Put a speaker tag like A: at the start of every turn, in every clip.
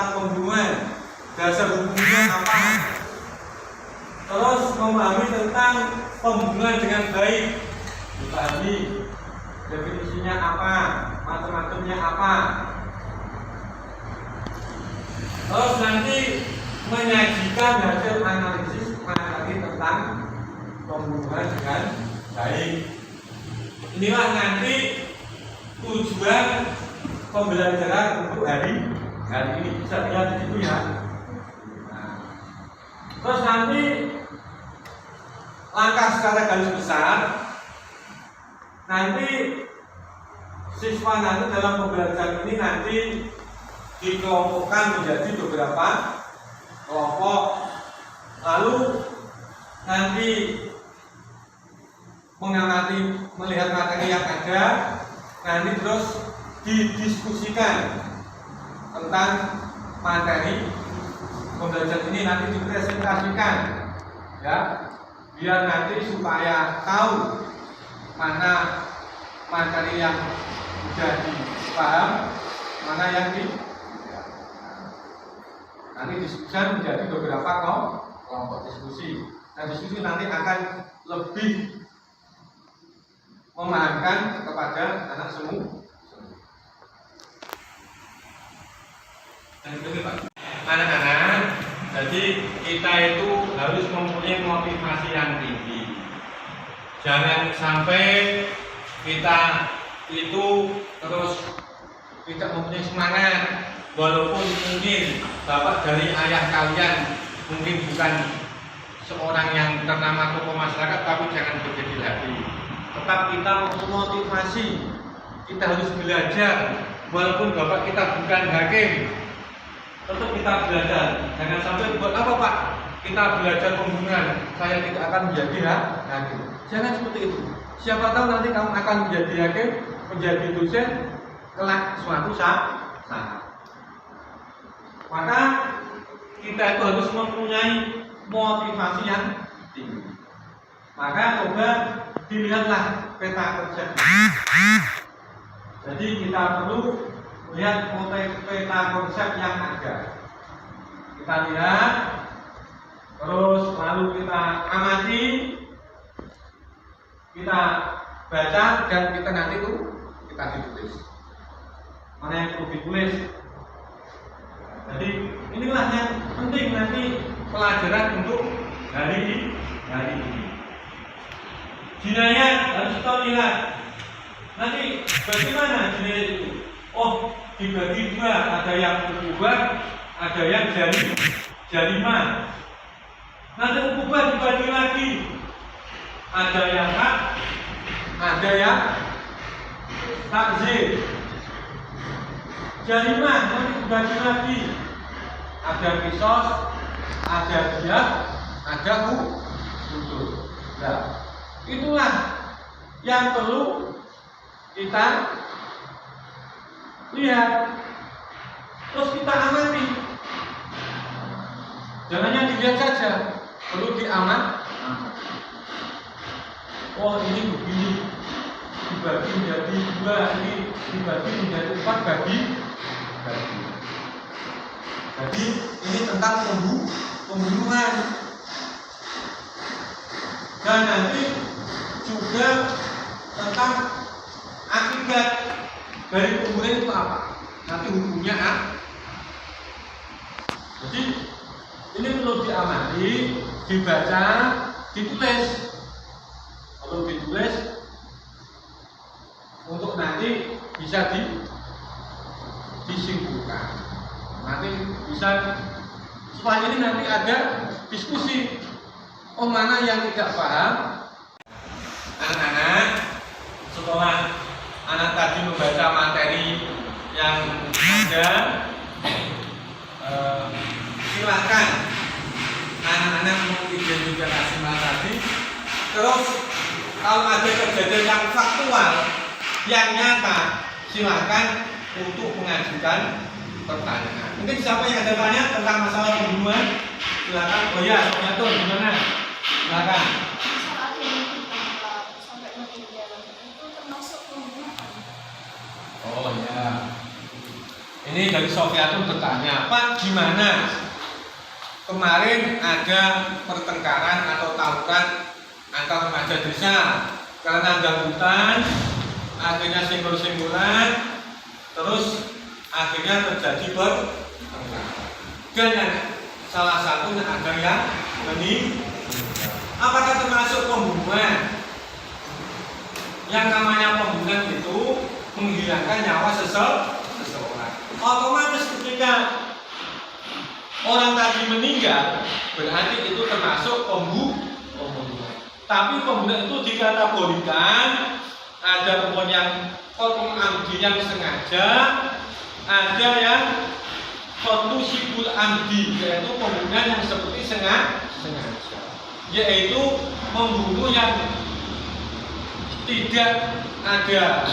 A: tentang pembunuhan, dasar hukumnya apa. Terus memahami tentang pembunuhan dengan baik, dipahami definisinya apa, macam-macamnya apa. Terus nanti menyajikan hasil analisis materi tentang pembunuhan dengan baik. Inilah nanti tujuan pembelajaran untuk hari ini, bisa lihat di situ ya. Nah, terus nanti langkah secara garis besar, nanti siswa nanti dalam pembelajaran ini nanti dikelompokkan menjadi beberapa kelompok, lalu nanti mengamati, melihat materi yang ada, nanti terus didiskusikan tentang materi pembelajaran ini, nanti dipresentasikan ya, biar nanti supaya tahu mana materi yang sudah dipaham, mana yang nanti diskusikan menjadi beberapa kelompok diskusi. Dan diskusi nanti akan lebih memahamkan kepada anak semua. Anak-anak, jadi kita itu harus mempunyai motivasi yang tinggi. Jangan sampai kita itu terus tidak mempunyai semangat, walaupun mungkin bapak dari ayah kalian mungkin bukan seorang yang ternama tokoh masyarakat, tapi jangan berkecil hati. Tetap kita memotivasi, kita harus belajar, walaupun bapak kita bukan hakim, tetap kita belajar. Jangan sampai buat apa pak? Kita belajar pembunuhan, saya tidak akan menjadi hakim. Jangan seperti itu. Siapa tahu nanti kamu akan menjadi hakim, menjadi dosen, kelak suatu saat. Maka kita itu harus mempunyai motivasi yang tinggi. Maka coba dilihatlah peta konsep. Jadi kita perlu lihat peta konsep yang ada. Kita lihat, terus lalu kita amati, kita baca, dan kita nanti itu kita ditulis. Mana yang perlu ditulis? Jadi inilah yang penting nanti pelajaran untuk hari ini. Jinayat harus kita lihat. Nanti bagaimana jinayat itu? Oh, dibagi dua, ada yang ukubah, ada yang jarima. Nanti ukubah dibagi lagi, ada yang hak, ada yang takzir. Jarima nanti dibagi lagi, ada kisos, ada diyah, ada hukum. Nah, itulah yang perlu kita lihat, terus kita amati. Jangan hanya dilihat saja, perlu diamat. Oh, ini begini, dibagi menjadi dua, ini dibagi menjadi empat, bagi. Jadi ini tentang pembunuhan. Dan nanti juga tentang akibat dari pembunuhan itu apa? Nanti hukumnya apa? Jadi ini perlu diamati, dibaca, ditulis. Perlu ditulis untuk nanti bisa disimpulkan. Nanti bisa supaya ini nanti ada diskusi. Oh, mana yang tidak paham? Anak-anak, setelah anak tadi membaca materi yang ada, silakan anak-anak mengidentifikasi materi. Terus kalau ada kejadian yang faktual, yang nyata, silakan untuk mengajukan pertanyaan. Mungkin siapa yang ada tanya tentang masalah pembunuhan? Silakan. Oh ya, Soalnya tuh gimana? Silakan.
B: Saat yang ditangkap sampai meninggal itu termasuk pembunuhan.
A: Oh ya. Ini dari Sofiatun bertanya, Pak, gimana? Kemarin ada pertengkaran atau tawuran antar remaja desa karena dangdutan, akhirnya singgul-singgulan, terus akhirnya terjadi pertengkaran. Dan yang salah satunya ada yang meninggal. Apakah termasuk pembunuhan? Yang namanya pembunuhan itu menghilangkan nyawa seseorang. Otomatis ketika orang tadi meninggal, berarti itu termasuk pembunuhan. Tapi pembunuhan itu dikategorikan ada pembunuhan yang kotum amdi yang sengaja, ada yang kotum sibul amdi, yaitu pembunuhan yang seperti sengaja, yaitu membunuh yang tidak ada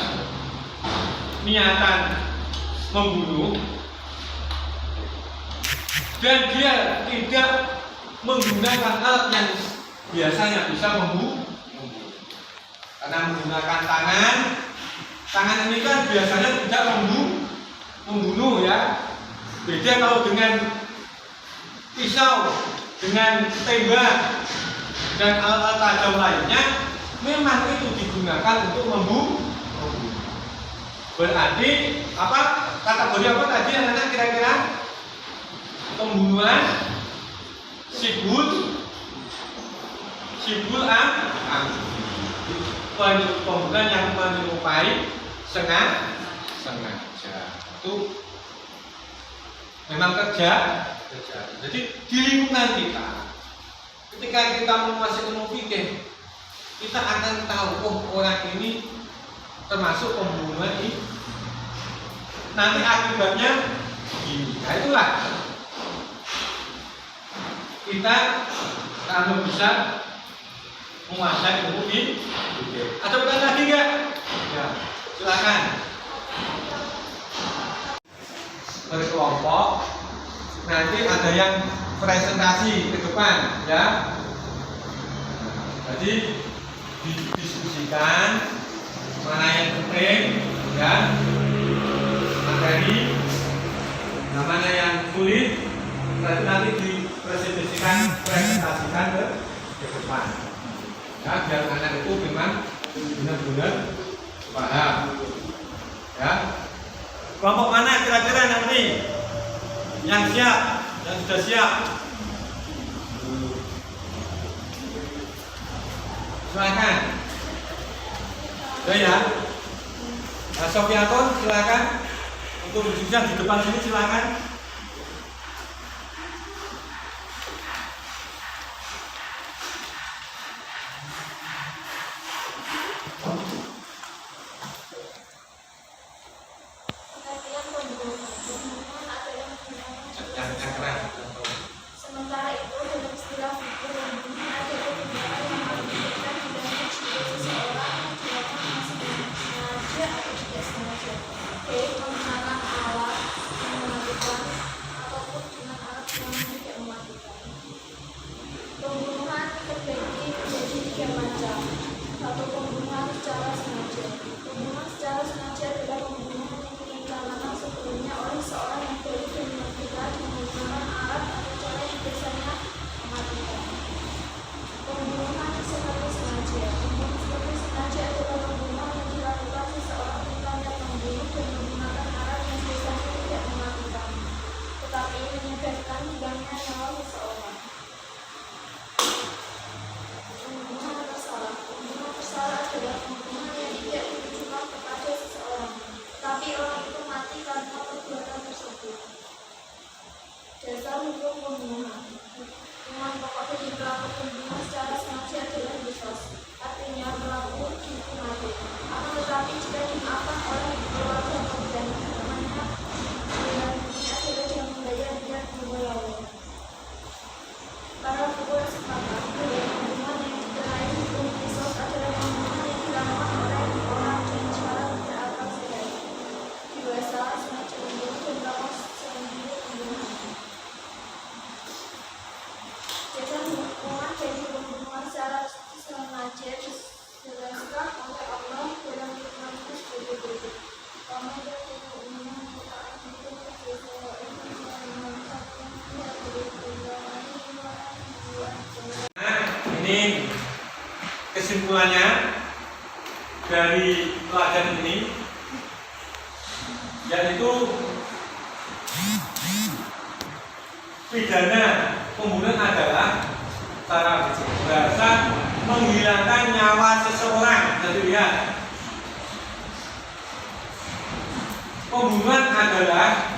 A: niatan membunuh dan dia tidak menggunakan alat yang biasanya bisa membunuh. Karena menggunakan tangan ini kan biasanya tidak membunuh ya. Beda kalau dengan pisau, dengan tembak dan alat tajam lainnya, memang itu digunakan untuk membunuh. Berarti apa? Kategori apa tadi anak-anak kira-kira? Pembunuhan sibul pembunuhan yang menyerupai sengaja. Itu memang kerja. Jadi di lingkungan kita, ketika kita memasuki ilmu fikih, kita akan tahu, oh orang ini termasuk pembunuhan ini. Nanti akibatnya gini. Nah itulah kita kalau bisa menguasai ilmu fikih. Ada pertanyaan lagi nggak? Ya, silakan. Berkelompok. Nanti ada yang presentasi ke depan, ya. Jadi didiskusikan mana yang penting, ya, materi, mana yang sulit, nanti dipresentasikan ke depan, ya, biar anak itu memang benar-benar paham, ya. Kelompok mana kira-kira nanti yang siap, yang sudah siap? Silakan. Ya. Sofiatun silakan untuk duduknya di depan sini silakan. Yang keren.
B: Sementara itu dalam istilah fikih pembunuhan ada pembunuhan yang mengakibatkan hilangnya jiwa seseorang yang dilakukan sengaja atau tidak sengaja, baik menggunakan alat yang mematikan ataupun dengan alat yang tidak mematikan. Pembunuhan terbagi menjadi 3 macam. Satu, pembunuhan secara sengaja. Pembunuhan secara sengaja adalah pembunuhan yang direncanakan sebelumnya oleh seorang yang baik dan mematikan menggunakan alat atau cara yang biasanya mematikan. Pembunuhan seperti sengaja. Pembunuhan seperti sengaja adalah pembunuhan yang dilakukan seseorang dengan niat membunuh dan menggunakan alat yang biasanya tidak mematikan, tetapi menyebabkan hilangnya nyawa seseorang. Pembunuhan bersalah. Pembunuhan bersalah adalah pembunuhan yang tidak ditujukan kepada seseorang, tapi orang itu mati karena perbuatan tersebut. Dasar hukum pembunuhan. Hukuman pokok bagi pelaku pembunuhan secara sengaja adalah qisas, artinya pelaku dihukum mati. Akan tetapi jika dimaafkan oleh keluarga dan temannya, dengan ini adalah yang membayar dia membawa. Para hukum sepakat bahwa pembunuhan yang dikenai hukum qisas adalah pembunuhan yang dilakukan oleh orang dengan cara tidak akal sehat, dewasa, sengaja membunuh dan melakukan sendiri pembunuhan. Dasar hukuman dari pembunuhan secara sengaja dijelaskan oleh Allah dalam firman-Nya sebagai berikut.
A: ini kesimpulannya dari pelajaran ini, yaitu pidana pembunuhan adalah secara bahasa menghilangkan nyawa seseorang. Jadi lihat, pembunuhan adalah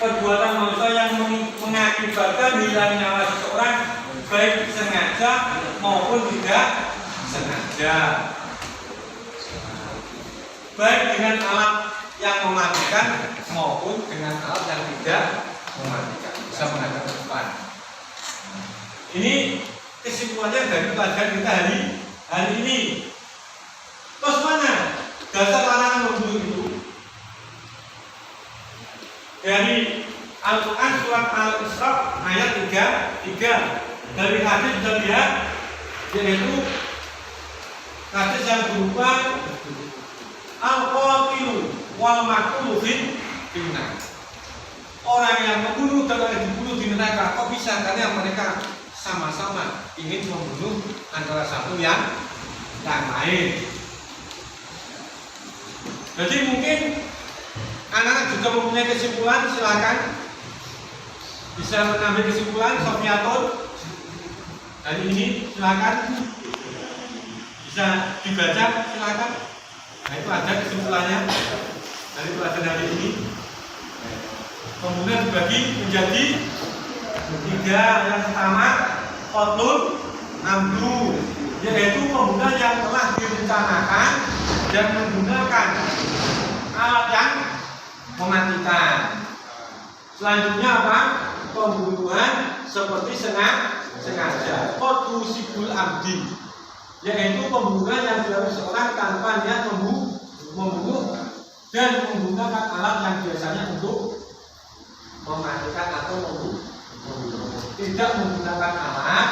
A: perbuatan manusia yang mengakibatkan hilang nyawa seseorang, baik sengaja maupun tidak sengaja, baik dengan alat yang mematikan maupun dengan alat yang tidak mematikan, bisa mengakibatkan. Ini kesimpulannya dari pelajaran kita hari ini. Terus mana dasar larangan membunuh itu? Dari Al-Quran surat Al-Isra ayat 3 dari hadis kita lihat, yaitu hadis yang berupa al-qatilu wal maqtulu finnar. Orang yang membunuh dan orang yang dibunuh di neraka. Kok bisa? Karena mereka sama-sama ingin membunuh antara satu yang lain. Jadi mungkin anak-anak juga mempunyai kesimpulan, silakan bisa mengambil kesimpulan. Sofiatul hari ini silakan bisa dibaca, silakan. Nah, itu ada kesimpulannya dari pelajaran hari ini. Kemudian dibagi menjadi 3. Yang pertama, qatlul amdu, yaitu pembunuhan yang telah direncanakan dan menggunakan alat yang mematikan. Selanjutnya apa? Pembunuhan seperti sengaja, qatlu sibul abdi, yaitu pembunuhan yang dilakukan seorang tanpa niat membunuh dan menggunakan alat yang biasanya untuk mematikan atau membunuh. Tidak menggunakan alat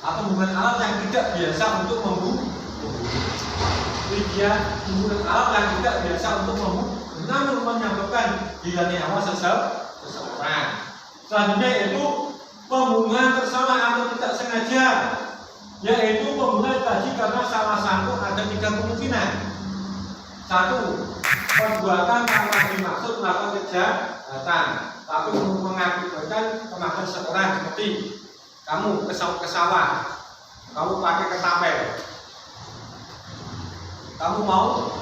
A: atau menggunakan alat yang tidak biasa untuk membunuh. Dia menggunakan alat yang tidak biasa untuk membunuh, namun menyebabkan hilangnya nyawa seseorang. Selanjutnya yaitu pembunuhan tersalah atau tidak sengaja, yaitu pembunuhan tadi karena salah satu ada 3 kemungkinan. 1. Perbuatan tanpa dimaksud melakukan kejahatan, tapi mengakibatkan kematian seseorang, seperti kamu ke sawah, kamu pakai ketapel, kamu mau.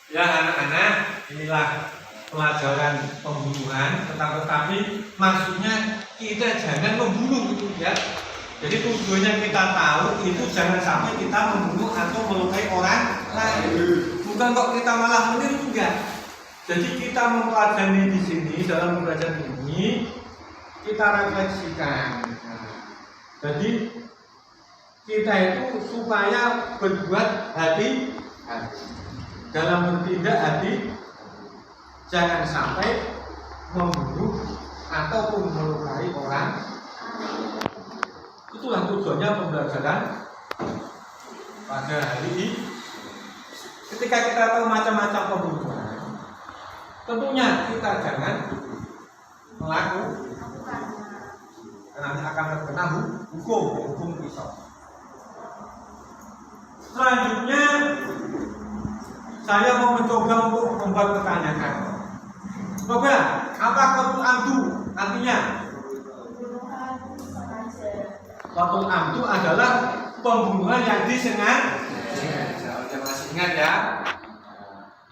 A: Ya anak-anak, inilah pelajaran pembunuhan, tetapi maksudnya kita jangan membunuh gitu ya. Jadi tujuannya kita tahu itu jangan sampai kita membunuh atau melukai orang lain. Bukan kok kita malah meniru, enggak. Jadi kita mempelajari di sini, dalam pembelajaran ini kita refleksikan. Jadi kita itu supaya berbuat hati dalam bertindak hati, jangan sampai membunuh ataupun melukai orang. Itulah tujuannya pembelajaran pada hari ini. Ketika kita tahu macam-macam pembunuhan, tentunya kita jangan melakukan, karena akan terkena hukum pisau. Selanjutnya saya mau mencoba untuk membuat pertanyaan. Coba, apa qatlul amdu artinya? Qatlul amdu adalah pembunuhan yang disengaja. Jangan masih ingat ya.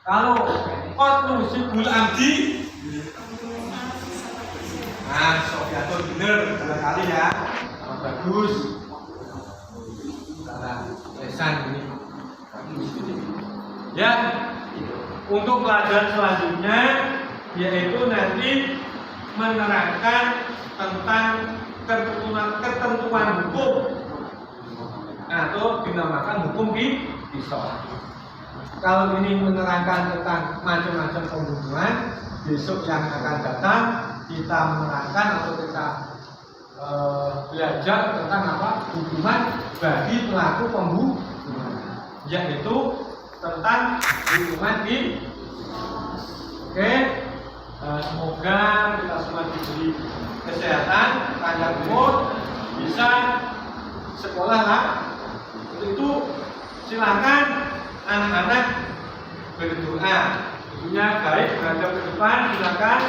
A: Kalau qatlu sibul amdi, nah Sofiatul bener barangkali ya, bagus. Salah lesan ini. Ya, untuk pelajaran selanjutnya yaitu nanti menerangkan tentang ketentuan hukum atau dinamakan hukum pisau. Kalau ini menerangkan tentang macam-macam pembunuhan, besok yang akan datang kita menerangkan atau kita belajar tentang apa? Hukuman bagi pelaku pembunuhan, yaitu tentang hukuman Oke, semoga kita semua diberi kesehatan, panjang umur, bisa sekolah lah. Untuk itu silakan anak-anak berdoa. Tentunya baik menghadap ke depan, silakan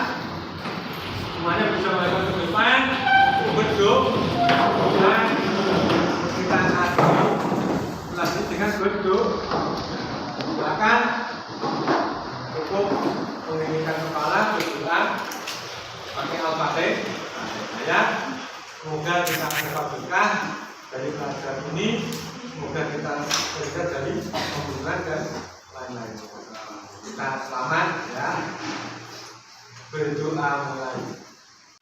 A: semuanya bisa menghadap ke depan berdoa. Kita akhiri lagi dengan berdoa. Silakan cukup menginginkan kepala berdoa pakai Al-Fatihah. Ya, semoga kita mendapat berkah dari pelajaran ini. Semoga kita belajar dari hubungan dan lain-lain. Kita selamat ya. Berdoa mulai.